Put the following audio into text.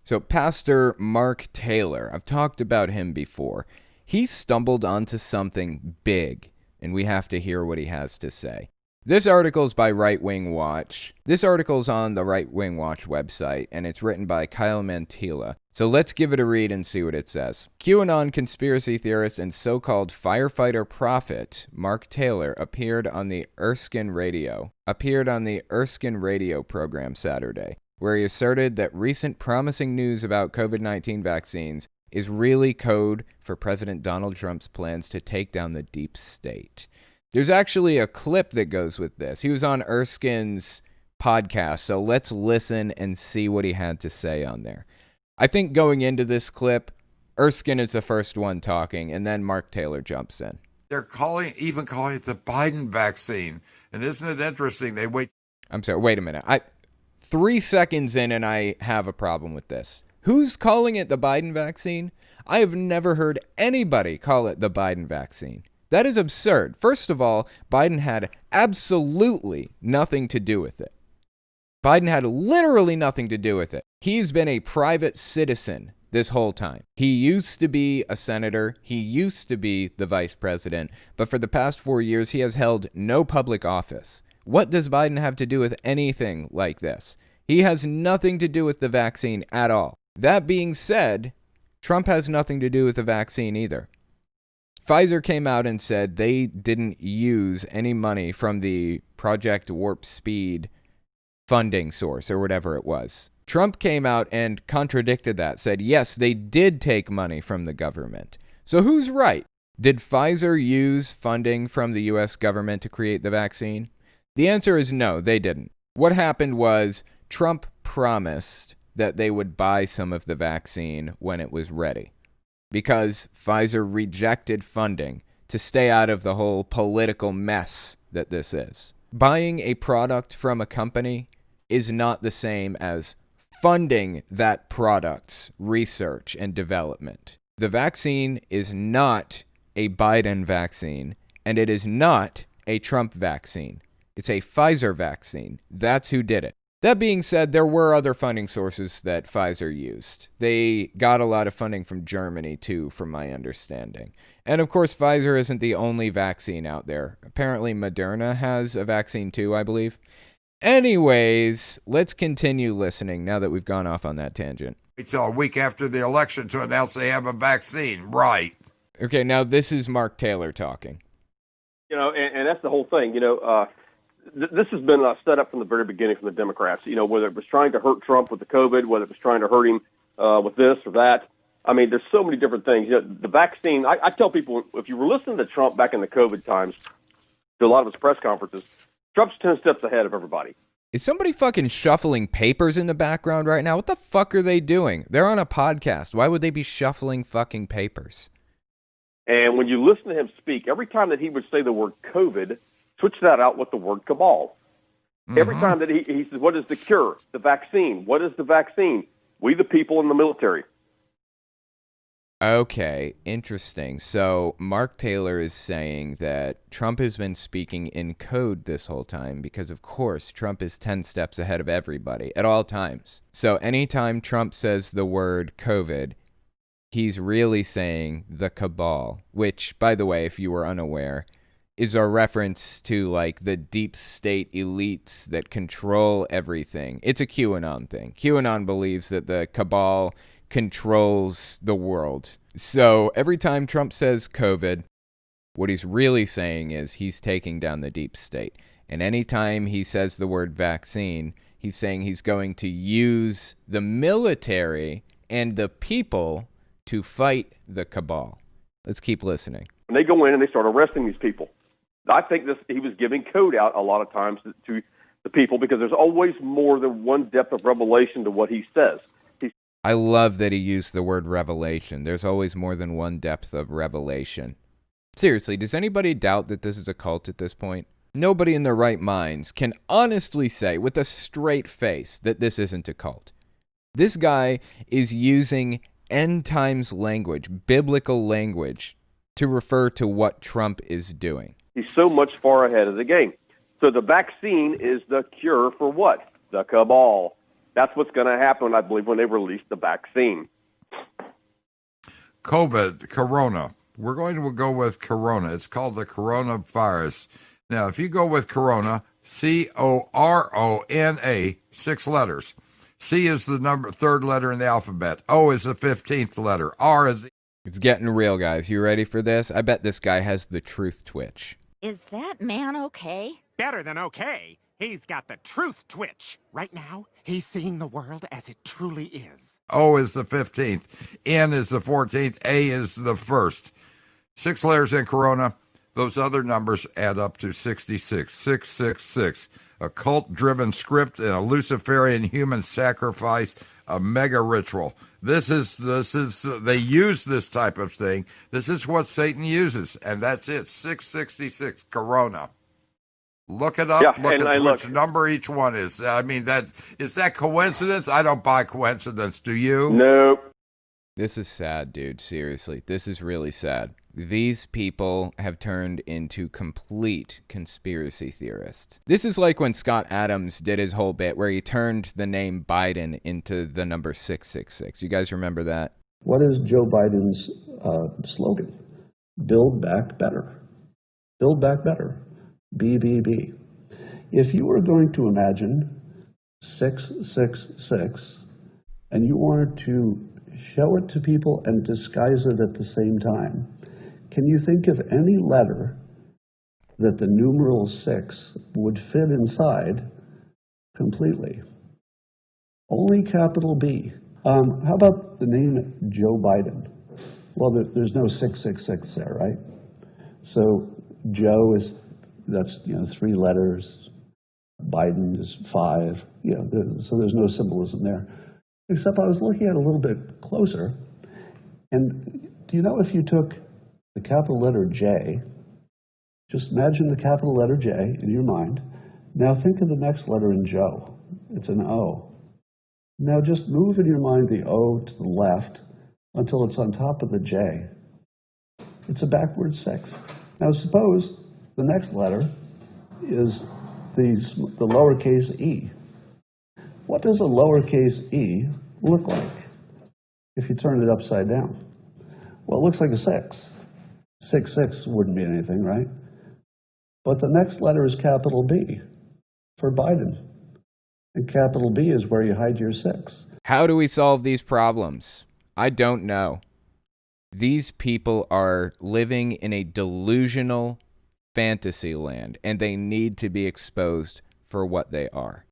So Pastor Mark Taylor, I've talked about him before. He stumbled onto something big, and we have to hear what he has to say. This article is by Right Wing Watch. This article is on the Right Wing Watch website, and it's written by Kyle Mantilla. So let's give it a read and see what it says. QAnon conspiracy theorist and so-called firefighter prophet Mark Taylor appeared on the Erskine Radio program Saturday, where he asserted that recent promising news about COVID-19 vaccines is really code for President Donald Trump's plans to take down the deep state. There's actually a clip that goes with this. He was on Erskine's podcast, so let's listen and see what he had to say on there. I think going into this clip, Erskine is the first one talking, and then Mark Taylor jumps in. They're even calling it the Biden vaccine. And isn't it interesting? I'm sorry, wait a minute. 3 seconds in and I have a problem with this. Who's calling it the Biden vaccine? I have never heard anybody call it the Biden vaccine. That is absurd. First of all, Biden had absolutely nothing to do with it. Biden had literally nothing to do with it. He's been a private citizen this whole time. He used to be a senator. He used to be the vice president. But for the past 4 years, he has held no public office. What does Biden have to do with anything like this? He has nothing to do with the vaccine at all. That being said, Trump has nothing to do with the vaccine either. Pfizer came out and said they didn't use any money from the Project Warp Speed funding source or whatever it was. Trump came out and contradicted that, said, yes, they did take money from the government. So who's right? Did Pfizer use funding from the U.S. government to create the vaccine? The answer is no, they didn't. What happened was Trump promised that they would buy some of the vaccine when it was ready, because Pfizer rejected funding to stay out of the whole political mess that this is. Buying a product from a company is not the same as funding that product's research and development. The vaccine is not a Biden vaccine, and it is not a Trump vaccine. It's a Pfizer vaccine. That's who did it. That being said, there were other funding sources that Pfizer used. They got a lot of funding from Germany, too, from my understanding. And, of course, Pfizer isn't the only vaccine out there. Apparently, Moderna has a vaccine, too, I believe. Anyways, let's continue listening now that we've gone off on that tangent. Until a week after the election to announce they have a vaccine. Right. Okay, now this is Mark Taylor talking. And that's the whole thing. This has been set up from the very beginning from the Democrats, whether it was trying to hurt Trump with the COVID, whether it was trying to hurt him with this or that. I mean, there's so many different things. The vaccine, I tell people, if you were listening to Trump back in the COVID times, to a lot of his press conferences, Trump's 10 steps ahead of everybody. Is somebody fucking shuffling papers in the background right now? What the fuck are they doing? They're on a podcast. Why would they be shuffling fucking papers? And when you listen to him speak, every time that he would say the word COVID, switch that out with the word cabal. Mm-hmm. Every time that he says, what is the cure? The vaccine. What is the vaccine? We the people in the military. Okay, interesting. So Mark Taylor is saying that Trump has been speaking in code this whole time because, of course, Trump is 10 steps ahead of everybody at all times. So anytime Trump says the word COVID, he's really saying the cabal, which, by the way, if you were unaware, is a reference to like the deep state elites that control everything. It's a QAnon thing. QAnon believes that the cabal controls the world. So every time Trump says COVID, what he's really saying is he's taking down the deep state. And anytime he says the word vaccine, he's saying he's going to use the military and the people to fight the cabal. Let's keep listening. And they go in and they start arresting these people. I think he was giving code out a lot of times to the people because there's always more than one depth of revelation to what he says. I love that he used the word revelation. There's always more than one depth of revelation. Seriously, does anybody doubt that this is a cult at this point? Nobody in their right minds can honestly say with a straight face that this isn't a cult. This guy is using end times language, biblical language, to refer to what Trump is doing. He's so much far ahead of the game. So the vaccine is the cure for what? The cabal. That's what's going to happen, I believe, when they release the vaccine. Corona. We're going to go with Corona. It's called the coronavirus. Now, if you go with Corona, Corona, 6 letters. C is the third letter in the alphabet. O is the 15th letter. R is the... It's getting real, guys. You ready for this? I bet this guy has the truth twitch. Is that man okay? Better than okay. He's got the truth twitch. Right now, he's seeing the world as it truly is. O is the 15th. N is the 14th. A is the 1st. 6 letters in Corona. Those other numbers add up to 66. 666. A cult-driven script and a Luciferian human sacrifice, a mega ritual. This is they use this type of thing. This is what Satan uses, and that's it. 666 Corona. Look it up. Yeah, look at which look. number each one is. I mean, is that coincidence? I don't buy coincidence. Do you? No. This is sad, dude. Seriously. This is really sad. These people have turned into complete conspiracy theorists. This is like when Scott Adams did his whole bit where he turned the name Biden into the number 666. You guys remember that? What is Joe Biden's slogan? Build back better. Build back better. BBB. If you were going to imagine 666 and you wanted to show it to people and disguise it at the same time, can you think of any letter that the numeral 6 would fit inside completely? Only capital B. How about the name Joe Biden? Well, there's no 666 there, right? So Joe that's 3 letters. Biden is 5. So there's no symbolism there. Except I was looking at it a little bit closer. And do you know if you took the capital letter J, just imagine the capital letter J in your mind. Now think of the next letter in Joe. It's an O. Now just move in your mind the O to the left until it's on top of the J. It's a backward 6. Now suppose the next letter is the lowercase e. What does a lowercase e look like if you turn it upside down? Well, it looks like a 6. 6 wouldn't mean anything, right? But the next letter is capital B for Biden. And capital B is where you hide your 6. How do we solve these problems? I don't know. These people are living in a delusional fantasy land, and they need to be exposed for what they are.